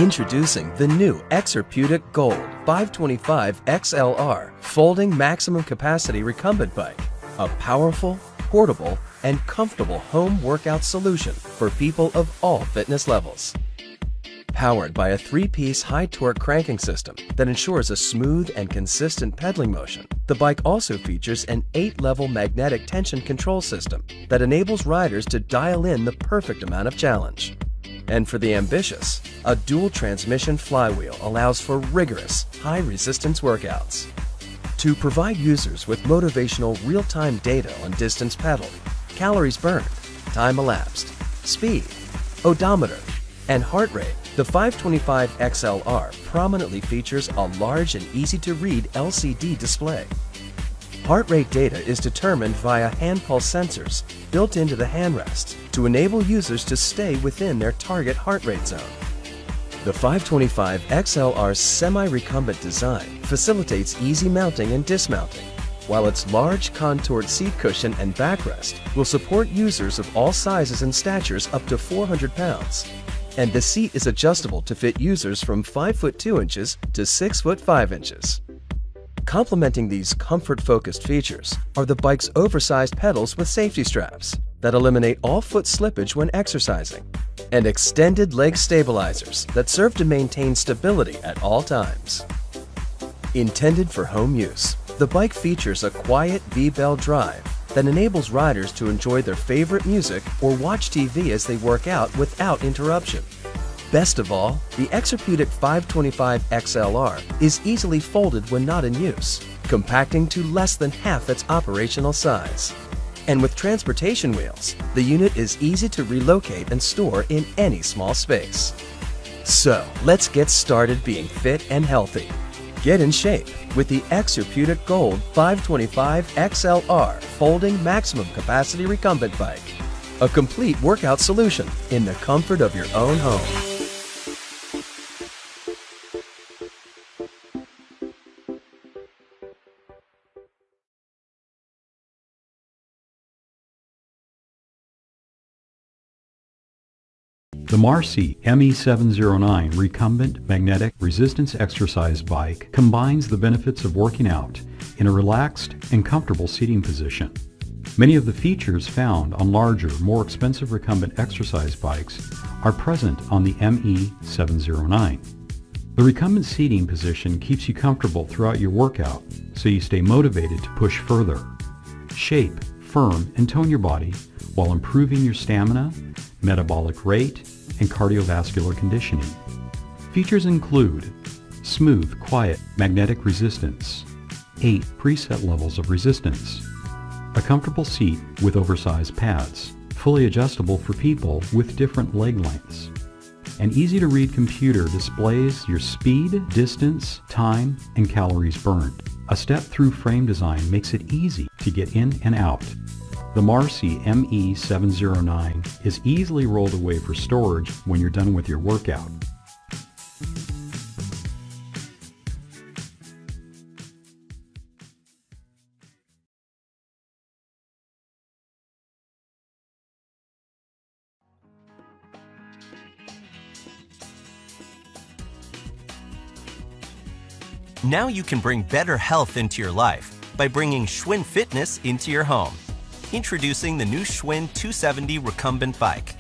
Introducing the new Exerpeutic Gold 525 XLR Folding Maximum Capacity Recumbent Bike. A powerful, portable, and comfortable home workout solution for people of all fitness levels. Powered by a 3-piece high-torque cranking system that ensures a smooth and consistent pedaling motion, the bike also features an 8-level magnetic tension control system that enables riders to dial in the perfect amount of challenge. And for the ambitious, a dual-transmission flywheel allows for rigorous, high-resistance workouts. To provide users with motivational real-time data on distance pedaled, calories burned, time elapsed, speed, odometer, and heart rate, the 525 XLR prominently features a large and easy-to-read LCD display. Heart rate data is determined via hand pulse sensors built into the handrest to enable users to stay within their target heart rate zone. The 525 XLR's semi-recumbent design facilitates easy mounting and dismounting, while its large contoured seat cushion and backrest will support users of all sizes and statures up to 400 pounds. And the seat is adjustable to fit users from 5 foot 2 inches to 6 foot 5 inches. Complementing these comfort-focused features are the bike's oversized pedals with safety straps that eliminate all foot slippage when exercising, and extended leg stabilizers that serve to maintain stability at all times. Intended for home use, the bike features a quiet V-bell drive that enables riders to enjoy their favorite music or watch TV as they work out without interruption. Best of all, the Exerpeutic 525 XLR is easily folded when not in use, compacting to less than half its operational size. And with transportation wheels, the unit is easy to relocate and store in any small space. So, let's get started being fit and healthy. Get in shape with the Exerpeutic Gold 525 XLR Folding Maximum Capacity Recumbent Bike. A complete workout solution in the comfort of your own home. The Marcy ME709 Recumbent Magnetic Resistance Exercise Bike combines the benefits of working out in a relaxed and comfortable seating position. Many of the features found on larger, more expensive recumbent exercise bikes are present on the ME709. The recumbent seating position keeps you comfortable throughout your workout, so you stay motivated to push further. Shape, firm, and tone your body while improving your stamina, metabolic rate, and cardiovascular conditioning. Features include smooth, quiet, magnetic resistance, 8 preset levels of resistance, a comfortable seat with oversized pads, fully adjustable for people with different leg lengths. An easy-to-read computer displays your speed, distance, time, and calories burned. A step-through frame design makes it easy to get in and out. The Marcy ME709 is easily rolled away for storage when you're done with your workout. Now you can bring better health into your life by bringing Schwinn Fitness into your home. Introducing the new Schwinn 270 Recumbent Bike.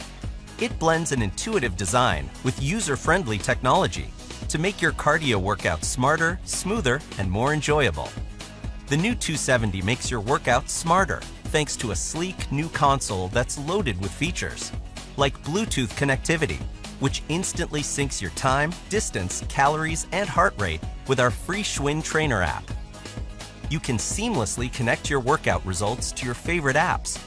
It blends an intuitive design with user-friendly technology to make your cardio workout smarter, smoother, and more enjoyable. The new 270 makes your workout smarter thanks to a sleek new console that's loaded with features, like Bluetooth connectivity, which instantly syncs your time, distance, calories, and heart rate with our free Schwinn Trainer app. You can seamlessly connect your workout results to your favorite apps.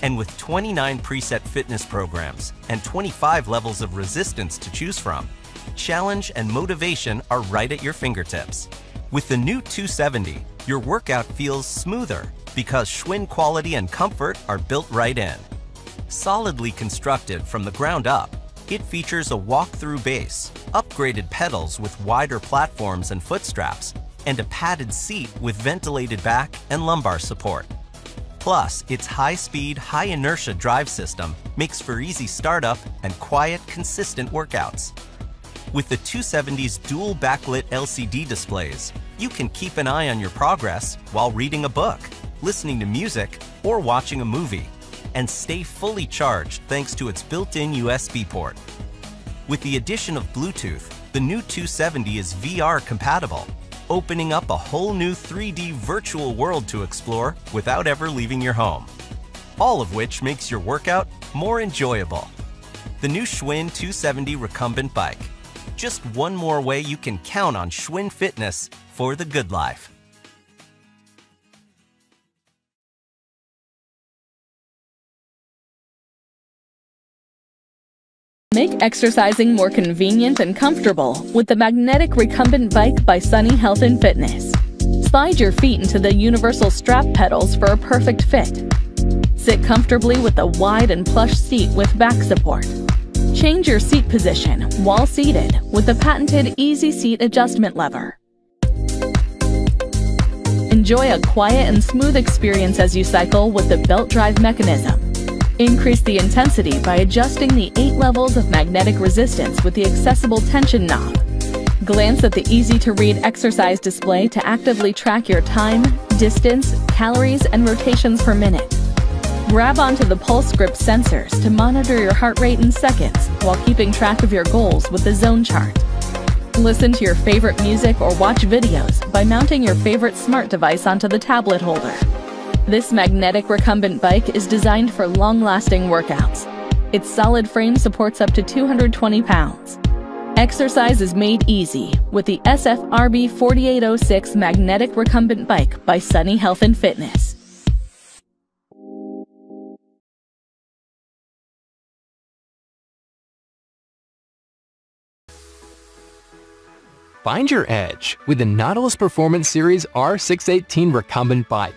And with 29 preset fitness programs and 25 levels of resistance to choose from, challenge and motivation are right at your fingertips. With the new 270, your workout feels smoother because Schwinn quality and comfort are built right in. Solidly constructed from the ground up, it features a walk-through base, upgraded pedals with wider platforms and foot straps, and a padded seat with ventilated back and lumbar support. Plus, its high-speed, high-inertia drive system makes for easy startup and quiet, consistent workouts. With the 270's dual backlit LCD displays, you can keep an eye on your progress while reading a book, listening to music, or watching a movie, and stay fully charged thanks to its built-in USB port. With the addition of Bluetooth, the new 270 is VR compatible, opening up a whole new 3D virtual world to explore without ever leaving your home. All of which makes your workout more enjoyable. The new Schwinn 270 Recumbent Bike. Just one more way you can count on Schwinn Fitness for the good life. Make exercising more convenient and comfortable with the Magnetic Recumbent Bike by Sunny Health and Fitness. Slide your feet into the universal strap pedals for a perfect fit. Sit comfortably with a wide and plush seat with back support. Change your seat position while seated with the patented Easy Seat Adjustment lever. Enjoy a quiet and smooth experience as you cycle with the belt drive mechanism. Increase the intensity by adjusting the 8 levels of magnetic resistance with the accessible tension knob. Glance at the easy-to-read exercise display to actively track your time, distance, calories, and rotations per minute. Grab onto the pulse grip sensors to monitor your heart rate in seconds while keeping track of your goals with the zone chart. Listen to your favorite music or watch videos by mounting your favorite smart device onto the tablet holder. This magnetic recumbent bike is designed for long-lasting workouts. Its solid frame supports up to 220 pounds. Exercise is made easy with the SFRB 4806 Magnetic Recumbent Bike by Sunny Health and Fitness. Find your edge with the Nautilus Performance Series R618 Recumbent Bike.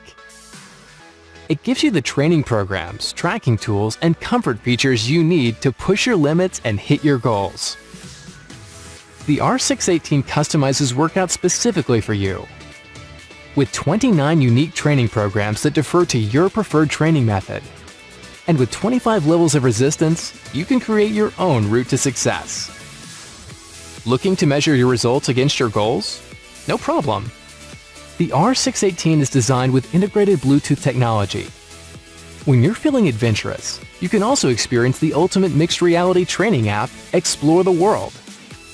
It gives you the training programs, tracking tools, and comfort features you need to push your limits and hit your goals. The R618 customizes workouts specifically for you. With 29 unique training programs that defer to your preferred training method. And with 25 levels of resistance, you can create your own route to success. Looking to measure your results against your goals? No problem. The R618 is designed with integrated Bluetooth technology. When you're feeling adventurous, you can also experience the ultimate mixed reality training app, Explore the World.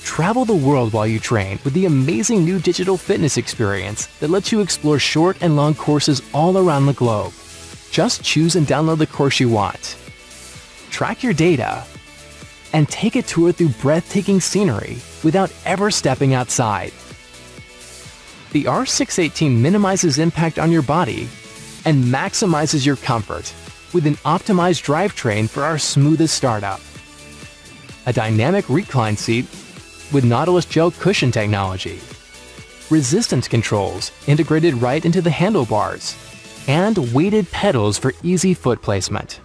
Travel the world while you train with the amazing new digital fitness experience that lets you explore short and long courses all around the globe. Just choose and download the course you want. Track your data and take a tour through breathtaking scenery without ever stepping outside. The R618 minimizes impact on your body and maximizes your comfort with an optimized drivetrain for our smoothest startup. A dynamic recline seat with Nautilus gel cushion technology, resistance controls integrated right into the handlebars, and weighted pedals for easy foot placement.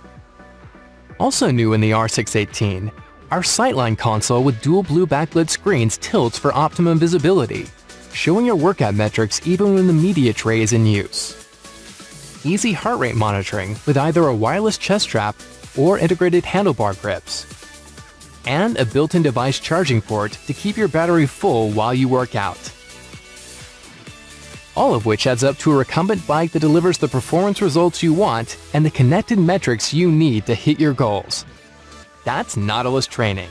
Also new in the R618, our Sightline console with dual blue backlit screens tilts for optimum visibility, showing your workout metrics even when the media tray is in use. Easy heart rate monitoring with either a wireless chest strap or integrated handlebar grips. And a built-in device charging port to keep your battery full while you work out. All of which adds up to a recumbent bike that delivers the performance results you want and the connected metrics you need to hit your goals. That's Nautilus training.